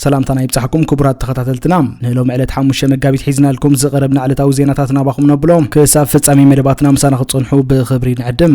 سلامتنا يبصحكم كبرات تخاتلتنا نلوم علت حموشه مغابيت حيزنا لكم زقربنا علتاو زيناتاتنا باخم نبلوم كساب فصامي مدباتنا مسانا خصنحو بخبري نعدم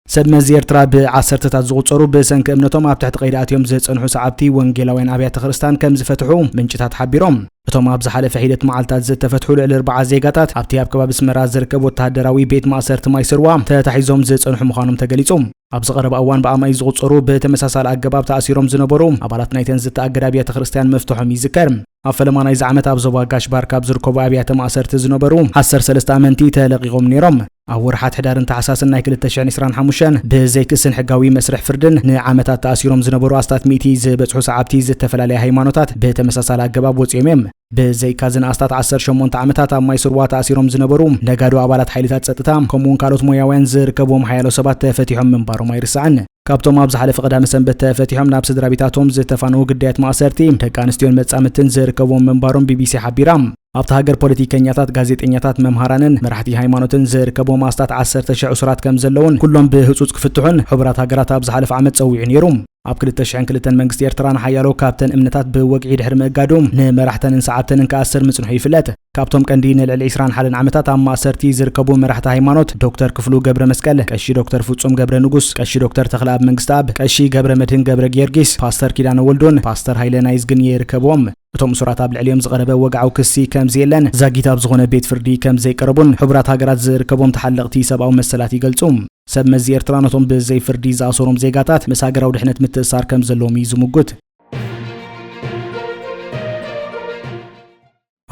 سدمز إرترا بعصرتات زغوصرو بسنك امنتهم اب تحت قيداتهم زصنحو سعابتي وانجيلاوين ابيات خرستان كم زفتحو منجታት حبيروم እቶም ኣብ ዝሓለፈ ሂደት መዓልታት ዝተፈትሑ ልዕሊ 4 ዜጋታት ኣብቲ ኣብ ከባቢ ስመራ ዝርከቡ ወተሃደራዊ ቤት ማእሰርቲ ማይስርዋ ተታሒዞም ዝጸንሑ ምዃኖም ተገሊጾም ኣብ ዝቐረበ እዋን በኣማይ ዝغጽሩ በተመሳሳሊ ኣገባብ ተኣሲሮም ዝነበሩ ኣባላት ናይተን ዝተኣገዳ ቤተ ክርስቲያን መፍትሖም ይዝከር ኣብ ፈለማናይ ዝዓመት ኣብ ዞባ ጋሽባር ካብ ዝርከቡ ኣብያተ ማእሰርቲ ዝነበሩ 13 ኣመንቲ ተለቂቖም ነይሮም ኣብ ወርሓት ሕዳርን ታሕሳስን ናይ 2025 ብዘይክስን ሕጋዊ መስርሕ ፍርድን ንዓመታት ተኣሲሮም ዝነበሩ ኣስታት ሚቲ ዝበጽሑ ሰዓብቲ ዝተፈላለየ ሃይማኖታት በተመሳሳሊ ኣገባብ ወጽዮም በዘይካዝን ኣስታት 18 ዓመታት ኣብ ማይስርዋ ተኣሲሮም ዝነበሩ ነጋዶ ኣባላት ሓይልታት ጸጥታ ከምኡን ካልኦት ሞያውያን ዝርከቦም ሓያሎ ሰባት ተፈቲሖም ምንባሮም ኣይርስዓን ካብቶም ኣብ ዝሓለፈ ቀዳመ ሰንበት ተፈቲሖም ናብ ስድራቤታቶም ዝተፋነው ግዳያት ማእሰርቲ ደቂ ኣንስትዮን መጻምትን ዝርከቦም ምንባሮም ቢቢሲ ሓቢራም ኣብታ ሃገር ፖለቲከኛታት ጋዜጠኛታት መምሃራንን መራሕቲ ሃይማኖትን ዝርከቦም ኣስታት 10,000 ዑስራት ከም ዘለውን ኩሎም ብህጹጽ ክፍትሑን ሕብራት ሃገራት ኣብ ዝሓለፈ ዓመት ጸዊዑ ነይሮም ኣብ 2002 መንግስቲ ኤርትራ ንሓያሎ ካብተን እምነታት ብወግዒ ድሕሪ ምእጋዶም ንመራሕተንን ሰዓብተንን ከኣስር ምጽንሑ ይፍለጥ ካብቶም ቀንዲ ንልዕሊ 21 ዓመታት ኣብ ማእሰርቲ ዝርከቡ መራሕቲ ሃይማኖት ዶክተር ክፍሉ ገብረ መስቀል ቀሺ ዶክተር ፍጹም ገብረ ንጉስ ቀሺ ዶክተር ተኽለአብ መንግስቲ ኣብ ቀሺ ገብረ መድህን ገብረ ጊዮርጊስ ፓስተር ኪዳነ ወልዶን ፓስተር ሃይለናይዝ ግን ይርከቦም እቶም ሱራት ኣብ ልዕሊኦም ዝቐረበ ወግዓው ክሲ ከም ዘየለን ዛጊት ኣብ ዝኾነ ቤት ፍርዲ ከም ዘይቀርቡን ሕብራት ሃገራት ዝርከቦም ተሓለቕቲ ሰብኣዊ መሰላት ይገልጹ سبمز إرترا نتوم بزي فردي زاسوروم زيغاتات مساغراو دحنت متسار كم زلوم يزموغوت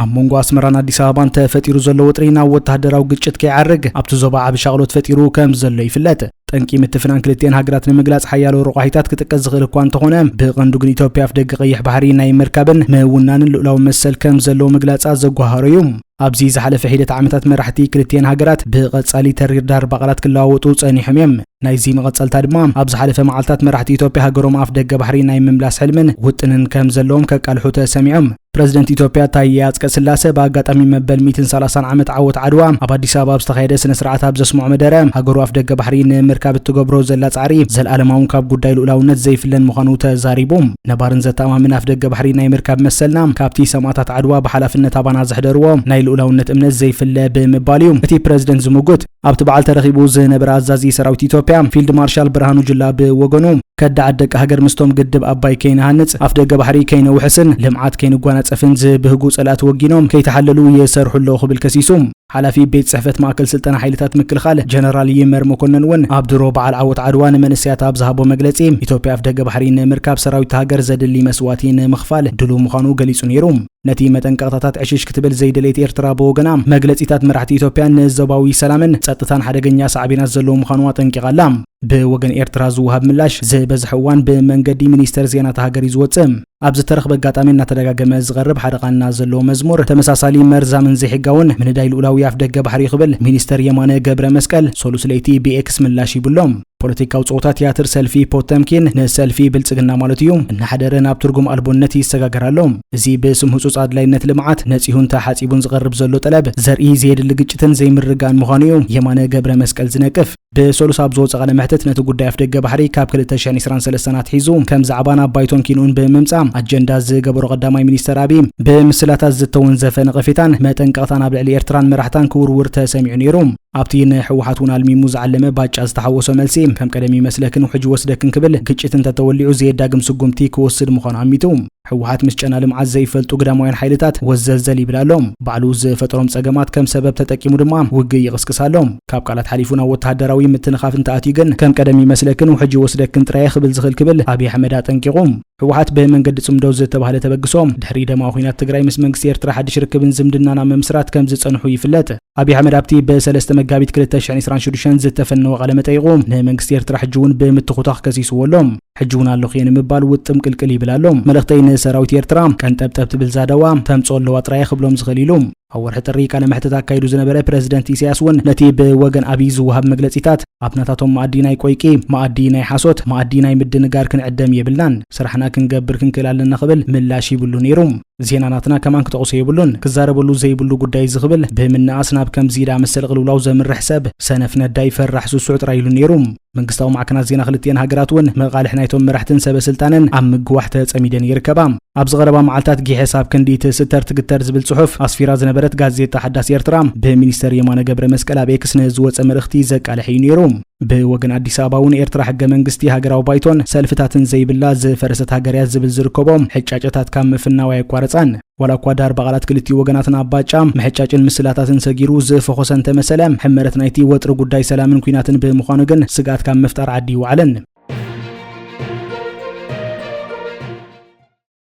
أمونغو أسمران أديس أبان تفتيرو زلو وطرينا وتهدراو قجت كيعرق أبتو زبا عب شغلوت فتيرو كم زلو يفلات تنكي متفنان كلتين هاجرات نمجلس حيالو رقاحيتات كتكزغر كوان تخونم بغندوغن إثيوبيا في دق قيح بحري ناي مركبن مونان لو مسل كم زلو مجلس أزغوهاريوم أبزي زحلف حيدة عمتات مرحتي كلتين هاجرات بغصالي ترير دار بقرات كلاوطو صاني حميم نايزي مغصل تادمام أبز حلف معلتات مرحتي إثيوبيا هاجروم أف دق بحري ناي مملاس حلمن وطنن كم زلوم كقالحوت سميعم بريزيدنت إثيوبيا تاياز كسلاسة باغاطامي مبل 230 عمت عوت عدوا أب أديس أبابا بستخيده سنه سرعات أب زسمع مدرم هاجرو أف دق بحري مركب تجبرو زلات عري زل ألماون كاب قداي الأولونات زي فلن مخانو تزاريبوم نبارن زتاما من أف دق بحري ناي مركب مسلنا كابتي سماتات عدوا بحلفنا تابانا زحدروم ناي الأولونات امن زي فل بمباليوم تي بريزيدنت زموغوت أب تبعل ترخيبو زنبر عزازي سراوت إثيوبيا فيلد مارشال برهانو جلا بوغنوم كد عدك هاجر مستوم قدب أباي كين هانت أف دق بحري كين وحسن لمعات كين قوانات أفنز بهجوس ألات وجينوم كي تحللوا يسرحوا له بالكسيسوم حلفي بيت صحفة ماكل سلطنة حيلتات مكل خال جنرال يمر مكنن ون عبد الرب على عوت عدوان من السياط بزهبو مجلسيم إثيوبيا في دق بحرين مركب سراويت هاجر زاد اللي مسواتين مخفال دلو مخانو جليسون يروم نتيمة انقطاعات عشيش كتبل زي دليت إرترا بوغنام مجلسيتات مرحتي إثيوبيا نزباوي سلامن ستتان حدقنيا صعبين الزلو مخانوات انقلام بوغن إرترا زوهب ملاش زي بزحوان بمنقدي منيستر زينة هاجر يزوتسم أبز ترخ بقاتامين نتدقاقم زغرب حدقان نازلو مزمور تمساسالي مرزا من زي حقاون من دايل أولاوي أفدق بحري قبل مينيستر يمانة قبر مسكال سولوس ليتي بي إكس من لاشي بلوم ፖለቲካው ጾታ ቲያትር ሰልፊ ፖተምኪን ነሰልፊ ብልጽግና ማለትዩ እንሐደረን ኣብ ትርጉም አልቦነት ይሰጋገራሎም እዚ በስም ህጹጽ አድላይነት ልማዓት ነጽሁን ተሐጺቡን ዝቀርብ ዘሎ ጠለብ ዘርኢ ዘየድል ግጭትን ዘይምርጋን ምዃንዩ የማነ ገብረ መስቀል ዝነቅፍ በሶሉስ ኣብ ዝወፀ ቃለ መሕተት ነቲ ጉዳይ ኣፍደገ ባሕሪ ካብ 2023 ሒዙ ከም ዛዕባና ባይቶን ኪኑን በመምጻም አጀንዳ ዝገበሮ ቀዳማይ ሚኒስተር አብይ በምስላታት ዝተውን ዘፈን ቀፊታን መጠንቀቕታን ኣብ ልዕሊ ኤርትራን መራሕታን ክውርውር ተሰሚዑ ነይሮም ኣብቲ ንሕወሓቱን አልሚሙ ዝዓለመ ባጫ ዝተሓወሶ መልሲ ከም ቀደም ይመስለክን ሕጂ ወስደክን ክብል ግጭትን ተተወሊዑ ዘየዳግም ስጉምቲ ክወስድ ምዃኑ አሚቱ ሕወሓት ምስጨና ልምዓት ዘይፈልጡ ግዳማውያን ሓይልታት ወዘልዘል ይብላሎም ባዕሉ ዝፈጥሮም ጸገማት ከም ሰበብ ተጠቂሙ ድማ ውግእ ይቅስቅሳሎም ካብ ቃላት ሓሊፉና ወተሃደራዊ ምትንኻፍን ተኣትዩ ግን ከም ቀደም ይመስለክን ሕጂ ወስደክን ጥራይ ክብል ዝኽእል ክብል አብይ አሕመድ አጠንቂቁም ሕወሓት በመንገድ ጽምደው ዝተባሃለ ተበግሶም ድሕሪ ደማ ኹናት ትግራይ ምስ መንግስቲ ኤርትራ ሓድሽ ርክብን ዝምድናና መምስራት ከም ዝጸንሑ ይፍለጥ አብይ አሕመድ ኣብቲ በ3 መጋቢት 2026 ዝተፈነወ ቃለ መጠይቁ ንመንግስቲ ኤርትራ ሕጂውን በምትኹታኽ ከሲስዎሎም ሕጂውን ኣለኹ የንምባል ውጥም ቅልቅል ይብላሎም መልእኽተይ ንሰራዊት ኤርትራ ቀንጠብጠብ ትብል ዛደዋ ተምጽኦ ኣለዋ ጥራይ ክብሎም ዝኽእል ኢሎም أول حتى ቃለ መሕተት አካይዱ ዝነበረ ፕሬዝዳንት ኢሳያስ ውን ነቲ በወገን አብይ ዝውሃብ መግለጺታት አብናታቶም ማዕዲ ናይ ቆይቂ ማዕዲ ናይ ሓሶት ማዕዲ ናይ ምድንጋር ክንዕደም ይብልናን ስራሕና ክንገብር ክንክላለና ኽብል ምላሽ ይብሉ ነይሮም ዜናናትና ከማን ክተቆሰ ይብሉን ክዛረበሉ ዘይብሉ ጉዳይ ዝኽብል ብምናኣስ ናብ ከም ዚዳ መሰል ቅልውላው ዘምርሕ ሰብ ሰነፍ ነዳይ ፈራሕ ሱሱዕ ጥራይሉ ነይሮም መንግስታው ማዕከናት ዜና ክልቲአን ሃገራት ውን መቃልሕ ናይቶም መራሕትን ሰበስልጣንን ኣብ ምግዋሕ ተጸሚደን ይርከባ ኣብ ዝቀረባ መዓልታት ጊዜ ሒሳብ ክንዲት ስተር ትግተር ዝብል ጽሑፍ ኣስፊራ ዝነበረት ጋዜጣ ሓዳስ ኤርትራ በሚኒስተር የማነ ገብረ መስቀል ኣብ ኤክስ ንዝወፀ መልእኽቲ ዘቃልሕ እዩ ነይሮም በወገን አዲስ አበባ ውን ኤርትራ ሕገ መንግስቲ ሃገራዊ ባይቶን ሰልፍታትን ዘይብላ ዘፈረሰት ሃገርያት ዝብል ዝርከቦም ሕጫጨታት ካብ ምፍናው አይቋረጻን ወላኳ ዳር በቃላት ክልቲኡ ወገናትን አባጫም መሕጫጭን ምስላታትን ሰጊሩ ዝፈኾሰን ተመሰለም ሕመረት ናይቲ ወጥሪ ጉዳይ ሰላምን ኩናትን በመዃኑ ግን ስጋት ካብ መፍጠር ዓዲ ይውዓለን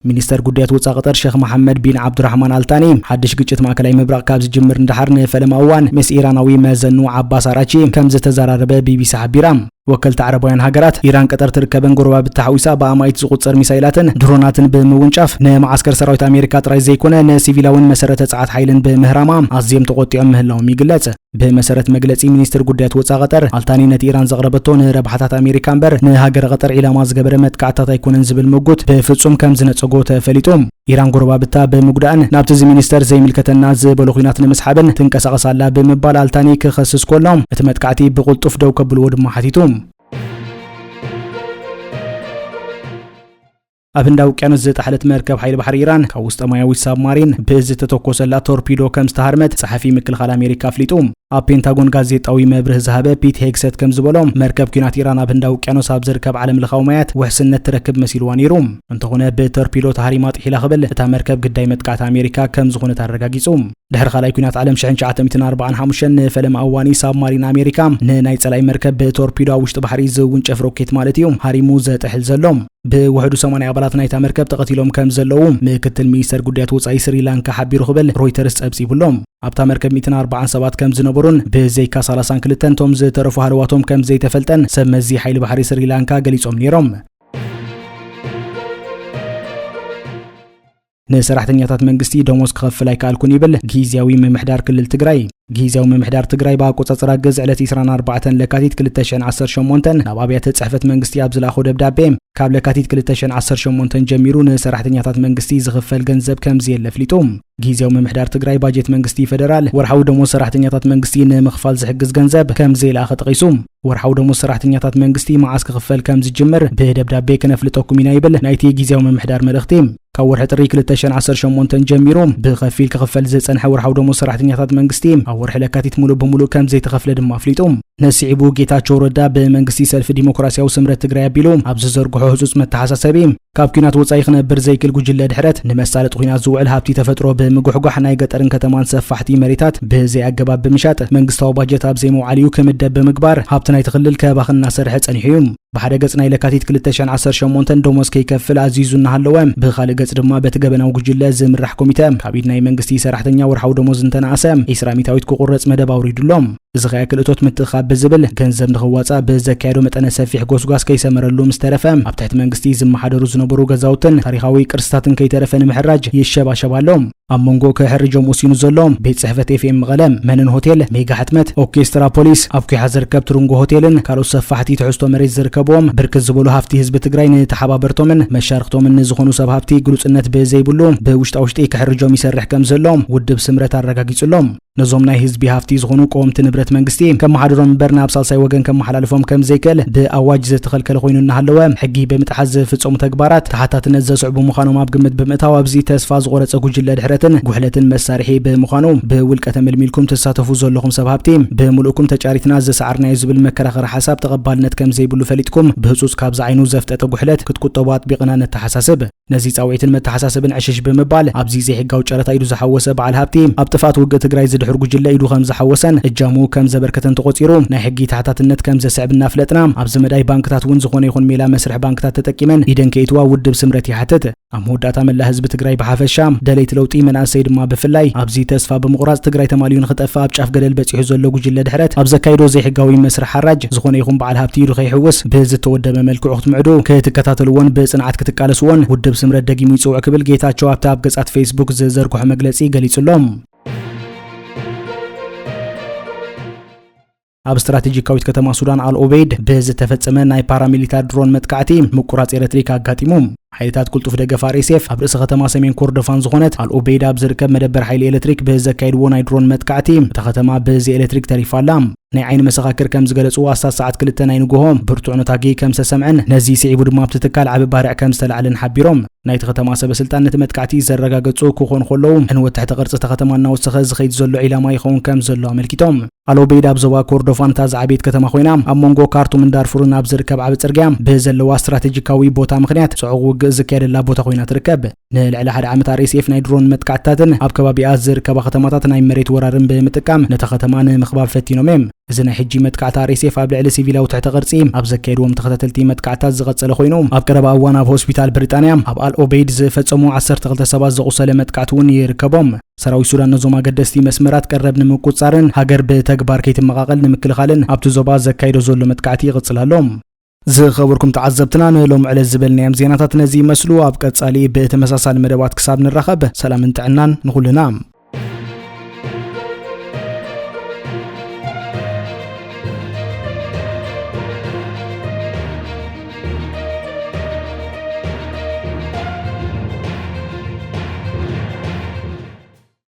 ሚኒስተር ጉዳያት ወጻኢ ቀጠር ሼክ መሐመድ ቢን አብዱራህማን አልታኒ ሐድሽ ግጭት ማዕከላዊ ምብራቅ ካብ ዝጅምር እንደሐር ንፈለማ እዋን ምስ ኢራናዊ መዘኑ አባስ አራቺ ከም ዝተዘራረበ ቢቢሲ ሓቢራ ወከልት ዓረባውያን ሃገራት ኢራን ቀጠር ትርከበን ጎረባ ብታሐዊሳ በአማይት ዝቁጽር ሚሳይላትን ድሮናትን በመወንጫፍ ነማዓስከር ሰራዊት አሜሪካ ጥራይ ዘይኮነ ነሲቪላውን መሰረተ ጻዓት ኃይልን በመህራማ አዝየም ተቆጥዮም ምህላውም ይግለጽ በመሰረት መግለጺ ሚኒስትር ጉዳያት ወጻኢ ቀጠር አልታኒ ነቲ ኢራን ዘቅረበቶን ረብሓታት አሜሪካ እምበር ንሃገር ቀጠር ኢላማ ዝገበረ መጥቃዕታት ኣይኮነን ዝብል መጉት በፍጹም ከም ዝነጸጎ ተፈሊጦም ኢራን ጎረባ ብታ በመጉዳእን ናብቲ ዚ ሚኒስተር ዘይምልከተና ዝበሉ ኹናት ንምስሓብን ትንቀሳቀሳላ በመባል አልታኒ ክኸስስ ኮሎም እቲ መጥቃዕቲ ብቁልጡፍ ደው ከብልዎ ድማ ሓቲቶም أبن داوكيانوس زتحلت مركب حيل بحر إيران كوسط مايوي سابمارين بإز تتوكوسلا توربيدو كم استهرمت صحفي مكل خال أمريكا فليتوم ኣብ ፔንታጎን ጋዜጣዊ መብርህ ዝሃበ ፒት ሄግሰት ከም ዝበሎም መርከብ ኩናት ኢራን ኣብ ህንድ ውቅያኖስ ኣብ ዝርከብ ዓለም ለኻዊ ማያት ውሕስነት ትረክብ መሲልዋ ነይሮም እንተኾነ ብተርፒዶ ተሃሪማ ጥሒላ ኽብል እታ መርከብ ግዳይ መጥቃዕቲ ኣሜሪካ ከም ዝኾነ ኣረጋጊጾም ድሕሪ ካልኣይ ኩናት ዓለም 1945 ንፈለማ እዋኒ ሳብማሪን ኣሜሪካ ንናይ ጸላይ መርከብ ብቶርፒዶ ኣብ ውሽጢ ባሕሪ ዝውንጨፍ ሮኬት ማለት እዩ ሃሪሙ ዘጥሕል ዘሎም ብውሕዱ 80 ኣባላት ናይታ መርከብ ተቐቲሎም ከም ዘለዉ ምክትል ሚኒስተር ጉዳያት ወጻኢ ስሪላንካ ሓቢሩ ኽብል ሮይተርስ ጸብጺቡሎም ኣብታ መርከብ 140 ሰባት ከም ዝነበሩን ብዘይካ 32 ቶም ዝተረፉ ሃለዋቶም ከም ዘይተፈልጠን ሰብ መዚ ሓይሊ ባሕሪ ስሪላንካ ገሊጾም ነይሮም ንሰራሕተኛታት መንግስቲ ደሞዝ ክኸፍል ኣይከኣልኩን ይብል ጊዜያዊ ምምሕዳር ክልል ትግራይ ጊዜያዊ ምምሕዳር ትግራይ ባቆጻጽራ ገዝ ዕለት 24 ለካቲት 2018 ናብ ኣብያተ ጽሕፈት መንግስቲ ኣብ ዝላኹ ደብዳቤ ካብ ለካቲት 2018 ጀሚሩ ንሰራሕተኛታት መንግስቲ ዝኽፈል ገንዘብ ከም ዘየለ ፍሊጦም ጊዜያዊ ምምሕዳር ትግራይ ባጀት መንግስቲ ፌደራል ወርሓዊ ደሞዝ ሰራሕተኛታት መንግስቲ ንምኽፋል ዝሕግዝ ገንዘብ ከም ዘይላኸ ጠቂሱ ወርሓዊ ደሞዝ ሰራሕተኛታት መንግስቲ መዓስ ክኽፈል ከም ዝጅምር ብደብዳቤ ከነፍልጠኩም ኢና ይብል ናይቲ ጊዜያዊ ምምሕዳር መልእኽቲ ካብ ወርሒ ጥሪ 2018 ጀሚሩ ብኸፊል ክኽፈል ዝጸንሐ ወርሓዊ ደሞዝ ሰራሕተኛታት መንግስቲ ኣብ ወርሒ ለካቲት ሙሉእ ብሙሉእ ከም ዘይተኸፍለ ድማ ፍሊጦም ነሲዒቡ ጌታቸው ረዳ በመንግስቲ ሰልፊ ዲሞክራሲያዊ ስምረት ትግራይ ኣቢሉ ኣብ ዝዘርግሖ ህጹጽ መተሓሳሰቢ ካብ ኩናት ወጻኢ ክነብር ዘይክል ጉጅለ ድሕረት ንመሳለጥ ኩናት ዝውዕል ሃብቲ ተፈጥሮ ብምጉሕጓሕ ናይ ገጠርን ከተማን ሰፋሕቲ መሬታት ብዘይ ኣገባብ ብምሻጥ መንግስታዊ ባጀት ኣብ ዘይመውዓል እዩ ክምደብ ብምግባር ሃብቲ ናይቲ ክልል ከባኽና ሰርሐ ጸኒሑ እዩ ብሓደ ገጽ ናይ ለካቲት 2018 ደሞዝ ከይከፍል ኣዚዙ እናሃለወ ብኻልእ ገጽ ድማ በቲ ገበናዊ ጉጅለ ዝምራሕ ኮሚቴ ካብ ኢድ ናይ መንግስቲ ሰራሕተኛ ወርሓዊ ደሞዝ እንተነኣሰ 20 ክቁረጽ መደብ ኣውሪዱሎም እዚ ኸያ ክልእቶት ምትኻብ ብዝብል ገንዘብ ንኽዋጻእ ብዘካየዶ መጠነ ሰፊሕ ጎስጓስ ከይሰመረሉ ምስ ተረፈ ኣብ ትሕቲ መንግስቲ ዝመሓደሩ ዝነበሩ ገዛውትን ታሪኻዊ ቅርስታትን ከይተረፈ ንምሕራጅ ይሸባሸባሎም ኣብ መንጎ ክሕርጆም ወሲኑ ዘሎም ቤት ጽሕፈት ኤፍኤም መቐለም መነን ሆቴል ሜጋ ሕትመት ኦርኬስትራ ፖሊስ ኣብ ኩሓ ዝርከብ ትሩንጎ ሆቴልን ካልኦት ሰፋሕቲ ትሕዝቶ መሬት ዝርከብዎም ብርክት ዝበሉ ሃፍቲ ህዝቢ ትግራይ ንተሓባበርቶምን መሻርክቶምን ዝኾኑ ሰብ ሃብቲ ግሉጽነት ብዘይብሉ ብውሽጣውሽጢ ክሕርጆም ይሰርሕ ከም ዘሎም ውድብ ስምረት ኣረጋጊጹሎም ነዞም ናይ ህዝቢ ሃፍቲ ዝኾኑ ቆምቲ ንብረት መንግስቲ ከም ማሕደሮም እምበር ናብ ሳልሳይ ወገን ከም መሓላልፎም ከም ዘይክእል ብኣዋጅ ዝተኸልከለ ኮይኑ እናሃለወ ሕጊ ብምጥሓስ ዝፍጸሙ ተግባራት ተሓታትነት ዘስዕቡ ምዃኖም ኣብ ግምት ብምእታው ኣብዚ ተስፋ ዝቆረጸ ጉጅለ ድሕረትን ጉሕለትን መሳርሒ ብምዃኑ ብውልቀ ተመልሚልኩም ተሳተፉ ዘለኹም ሰብ ሃብቲ ብምሉእኩም ተጫሪትና ዘሰዓርናዮ ዝብል መከራኸሪ ሓሳብ ተቐባልነት ከም ዘይብሉ ፈሊጥኩም ብህጹጽ ካብ ዝዓይኑ ዘፍጠጠ ጉሕለት ክትቁጠቡ ኣጥቢቕና ነተሓሳስብ ነዚ ጻውዒትን መተሓሳስብን ዕሽሽ ብምባል ኣብዚ ዘይሕጋዊ ጨረታ ኢዱ ዝሓወሰ በዓል ሃብቲ ኣብ ጥፋት ውግእ ትግራይ ድሕር ጉጅለ ኢዱ ከም ዝሓወሰን እጃሙ ከም ዘበርከተን ተቆጺሩ ናይ ሕጊ ተሓታትነት ከም ዘስዕብና ፍለጥና ኣብ ዘመዳይ ባንክታት ውን ዝኾነ ይኹን ሜላ መስርሕ ባንክታት ተጠቂመን ኢደን ከይትዋ ውድብ ስምረት ይሓትት ኣብ መወዳእታ መላ ህዝቢ ትግራይ ብሓፈሻ ደለይቲ ለውጢ መናእሰይ ድማ ብፍላይ ኣብዚ ተስፋ ብምቑራጽ ትግራይ ተማልዩ ንኽጠፋ ኣብ ጫፍ ገደል በፂሑ ዘሎ ጉጅለ ድሕረት ኣብ ዘካይዶ ዘይሕጋዊ መስርሕ ሓራጅ ዝኾነ ይኹን በዓል ሃብቲ ኢዱ ከይሕውስ ብዝተወደበ መልክዑ ክትምዕዱ ክትከታተልዎን ብጽንዓት ክትቃለስዎን ውድብ ስምረት ደጊሙ ይጽውዕ ክብል ጌታቸው ኣብቲ ኣብ ገጻት ፌስቡክ ዝዘርግሖ መግለጺ ገሊጹሎም ኣብ ስትራቴጂካዊት ከተማ ሱዳን አልኦቤይድ ብዝተፈጸመ ናይ ፓራሚሊታር ድሮን መጥቃዕቲ ምቁራጽ ኤሌክትሪክ አጋጢሙ ሓይልታት ቁልጡፍ ደገፍ RSF ኣብ ርእሰ ከተማ ሰሜን ኮርዶፋን ዝኾነት አልኦቤይድ ኣብ ዝርከብ መደበር ሓይሊ ኤሌክትሪክ ብዘካይድዎ ናይ ድሮን መጥቃዕቲ እታ ከተማ ብዚ ኤሌክትሪክ ተሪፋላ ናይ ዓይኒ መሰኻክር ከም ዝገለጹ ኣሳት ሰዓት 2 ናይ ንግሆም ብርቱዕ ነታጊ ከም ዝተሰምዐን ነዚ ሲዒቡ ድማ ኣብቲ ትካል ዓቢ ባርዕ ከም ዝተለዓለን ሓቢሮም ናይቲ ከተማ ሰበስልጣን ነቲ መጥቃዕቲ ዘረጋገጹ ክኾን ከለዉ ዕንወት ትሕቲ ቅርጺ እታ ከተማ እናወሰኸ ዝኸይድ ዘሎ ዒላማ ይኸውን ከም ዘሎ ኣመልኪቶም አልኦቤይድ ኣብ ዞባ ኮርዶፋን እታ ዝዓበየት ከተማ ኮይና ኣብ መንጎ ካርቱምን ዳርፉርን ኣብ ዝርከብ ዓቢ ጽርግያ ብዘለዋ ስትራቴጂካዊ ቦታ ምኽንያት ጽዑቕ ውግእ ዝካየደላ ቦታ ኮይና ትርከብ ንልዕሊ ሓደ ዓመት RSF ናይ ድሮን መጥቃዕትታትን ኣብ ከባቢኣ ዝርከባ ከተማታት ናይ መሬት ወራርን ብምጥቃም ነታ ከተማ ንምኽባብ ፈቲኖም እዮም እዚ ናይ ሕጂ መጥቃዕቲ RSF ኣብ ልዕሊ ሲቪላዊ ትሕቲ ቅርጺ ኣብ ዘካየድዎም ተኸታተልቲ መጥቃዕትታት ዝቐጸለ ኮይኑ ኣብ ቀረባ እዋን ኣብ ሆስፒታል ብሪጣንያ ኣብ አልኦቤይድ ዝፈጸሙ 12 ሰባት ዘቑሰለ መጥቃዕቲ እውን ይርከቦም ሰራዊት ሱዳን ነዞም ኣገደስቲ መስመራት ቀረብ ንምቁጻርን ሃገር ብተግባር ከይትመቓቐል ንምክልኻልን ኣብቲ ዞባ ዘካይዶ ዘሎ መጥቃዕቲ ይቕጽል ኣሎ ዝኸበርኩም ተዓዘብትና ንሎም ዕለት ዝበልናዮም ዜናታት ነዚ ይመስሉ ኣብ ቀጻሊ ብተመሳሳሊ መደባት ክሳብ ንራኸብ ሰላምን ጥዕናን ንኹልና